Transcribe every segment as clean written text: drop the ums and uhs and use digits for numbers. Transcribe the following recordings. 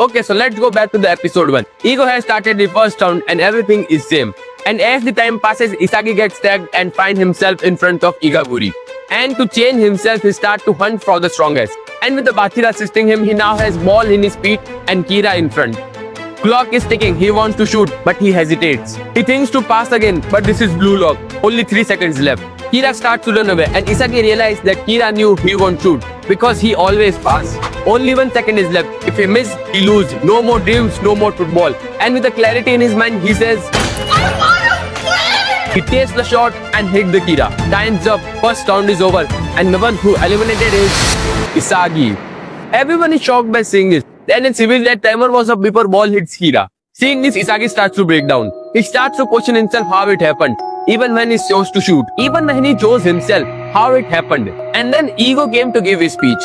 Okay, so let's go back to the episode 1. Ego has started the first round and everything is same. And as the time passes, Isagi gets tagged and finds himself in front of Igaguri. And to change himself, he starts to hunt for the strongest. And with the Bachira assisting him, he now has ball in his feet and Kira in front. Clock is ticking, he wants to shoot, but he hesitates. He thinks to pass again, but this is blue lock. Only 3 seconds left. Kira starts to run away and Isagi realizes that Kira knew he won't shoot because he always passes. Only 1 second is left. If he misses, he loses. No more dreams, no more football. And with the clarity in his mind, he says, he takes the shot and hits the Kira. Time's up, first round is over, and the one who eliminated is Isagi. Everyone is shocked by seeing this. Then it's revealed that timer was up before ball hits Kira. Seeing this, Isagi starts to break down. He starts to question himself how it happened. Even when he chose to shoot. Even when he chose himself, how it happened. And then Ego came to give his speech.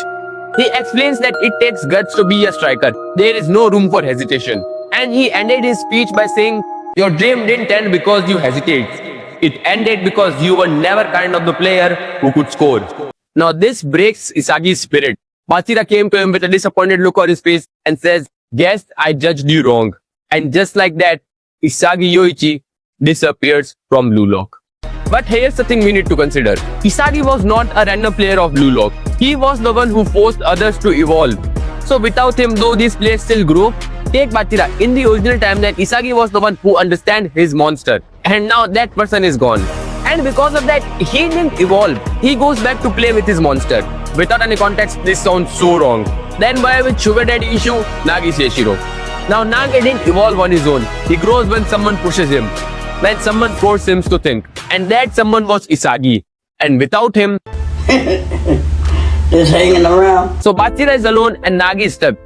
He explains that it takes guts to be a striker. There is no room for hesitation. And he ended his speech by saying, your dream didn't end because you hesitated. It ended because you were never kind of the player who could score. Now this breaks Isagi's spirit. Bachira came to him with a disappointed look on his face and says, guess I judged you wrong. And just like that, Isagi Yoichi disappears from Blue Lock. But here's the thing we need to consider. Isagi was not a random player of Blue Lock. He was the one who forced others to evolve. So without him, though these players still grow, take Bachira. In the original timeline, Isagi was the one who understands his monster. And now that person is gone. And because of that, he didn't evolve. He goes back to play with his monster. Without any context, this sounds so wrong. Then boy with sugar daddy issue, Nagi Seishiro. Now Nagi didn't evolve on his own. He grows when someone pushes him. When someone forces him to think. And that someone was Isagi. And without him, just hanging around. So Bachira is alone and Nagi is stuck.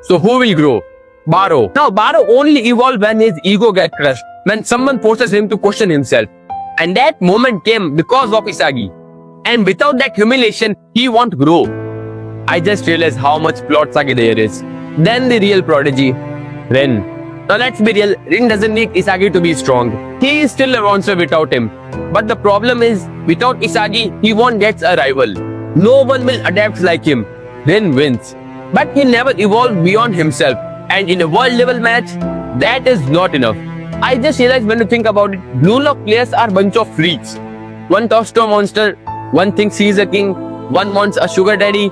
So who will grow? Baro. Now Baro only evolved when his ego gets crushed. When someone forces him to question himself. And that moment came because of Isagi. And without that humiliation, he won't grow. I just realized how much plot Isagi there is. Then the real prodigy, Ren. Now let's be real, Ren doesn't need Isagi to be strong. He is still a monster without him. But the problem is, without Isagi, he won't get a rival. No one will adapt like him. Ren wins. But he never evolved beyond himself. And in a world level match, that is not enough. I just realized when you think about it, Blue Lock players are a bunch of freaks. One talks to a monster, one thinks he is a king, one wants a sugar daddy,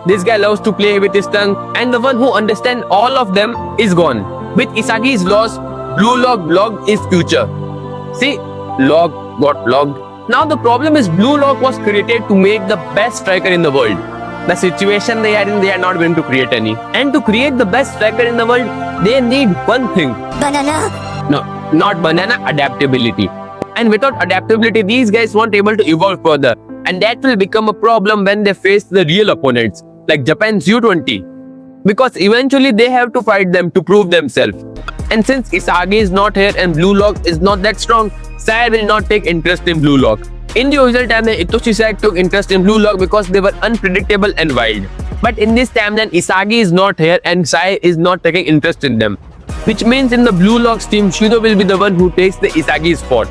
this guy loves to play with his tongue, and the one who understands all of them is gone. With Isagi's loss, Blue Lock blocked his future. See, log got logged. Now the problem is Blue Lock was created to make the best striker in the world. The situation they are in, they are not going to create any. And to create the best striker in the world, they need one thing. Banana. No, not banana, adaptability. And without adaptability, these guys won't able to evolve further. And that will become a problem when they face the real opponents, like Japan's U20. Because eventually they have to fight them to prove themselves. And since Isagi is not here and Blue Lock is not that strong, Sai will not take interest in Blue Lock. In the original timeline, Itoshi Sai took interest in Blue Lock because they were unpredictable and wild. But in this timeline, Isagi is not here and Sai is not taking interest in them. Which means in the Blue Lock's team, Shido will be the one who takes the Isagi spot.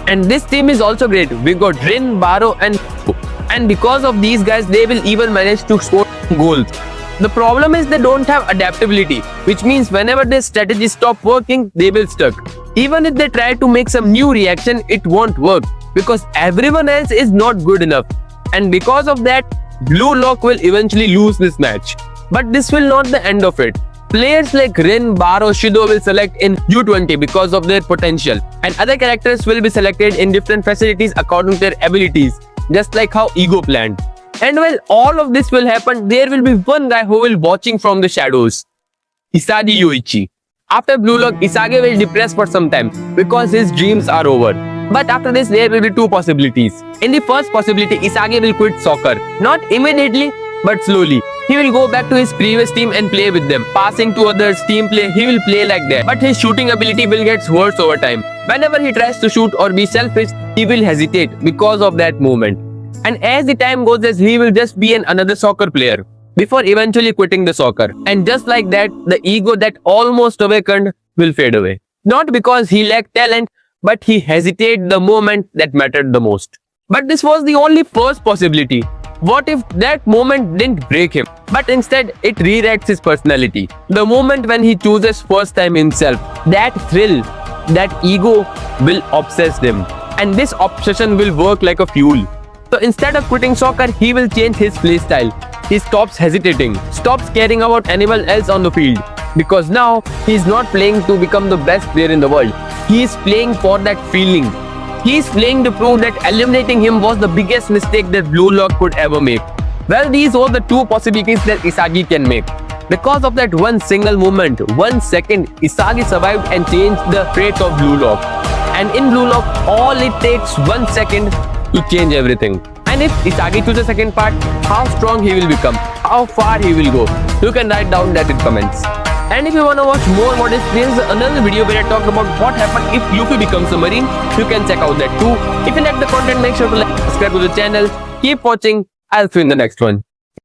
And this team is also great. We got Rin, Baro and because of these guys, they will even manage to score goals. The problem is they don't have adaptability, which means whenever their strategy stop working, they will stuck. Even if they try to make some new reaction, it won't work because everyone else is not good enough. And because of that, Blue Lock will eventually lose this match. But this will not the end of it. Players like Rin, Baro, Shido will select in U20 because of their potential. And other characters will be selected in different facilities according to their abilities, just like how Ego planned. And while all of this will happen, there will be one guy who will watching from the shadows. Isagi Yoichi. After Blue Lock, Isagi will depress for some time because his dreams are over. But after this, there will be two possibilities. In the first possibility, Isagi will quit soccer. Not immediately, but slowly. He will go back to his previous team and play with them. Passing to others, team play, he will play like that. But his shooting ability will get worse over time. Whenever he tries to shoot or be selfish, he will hesitate because of that movement. And as the time goes, he will just be another soccer player before eventually quitting the soccer. And just like that, the ego that almost awakened will fade away. Not because he lacked talent, but he hesitated the moment that mattered the most. But this was the only first possibility. What if that moment didn't break him, but instead it rewrites his personality? The moment when he chooses first time himself, that thrill, that ego will obsess him. And this obsession will work like a fuel. So instead of quitting soccer, he will change his play style. He stops hesitating, stops caring about anyone else on the field. Because now he is not playing to become the best player in the world. He is playing for that feeling. He is playing to prove that eliminating him was the biggest mistake that Blue Lock could ever make. Well, these are the two possibilities that Isagi can make. Because of that one single moment, 1 second, Isagi survived and changed the fate of Blue Lock. And in Blue Lock, all it takes 1 second to change everything. And if Isagi chooses the second part, how strong he will become, how far he will go, you can write down that in comments. And if you want to watch more about this, there is another video where I talk about what happened if Luffy becomes a marine. You can check out that too. If you like the content, make sure to like, subscribe to the channel. Keep watching. I'll see you in the next one.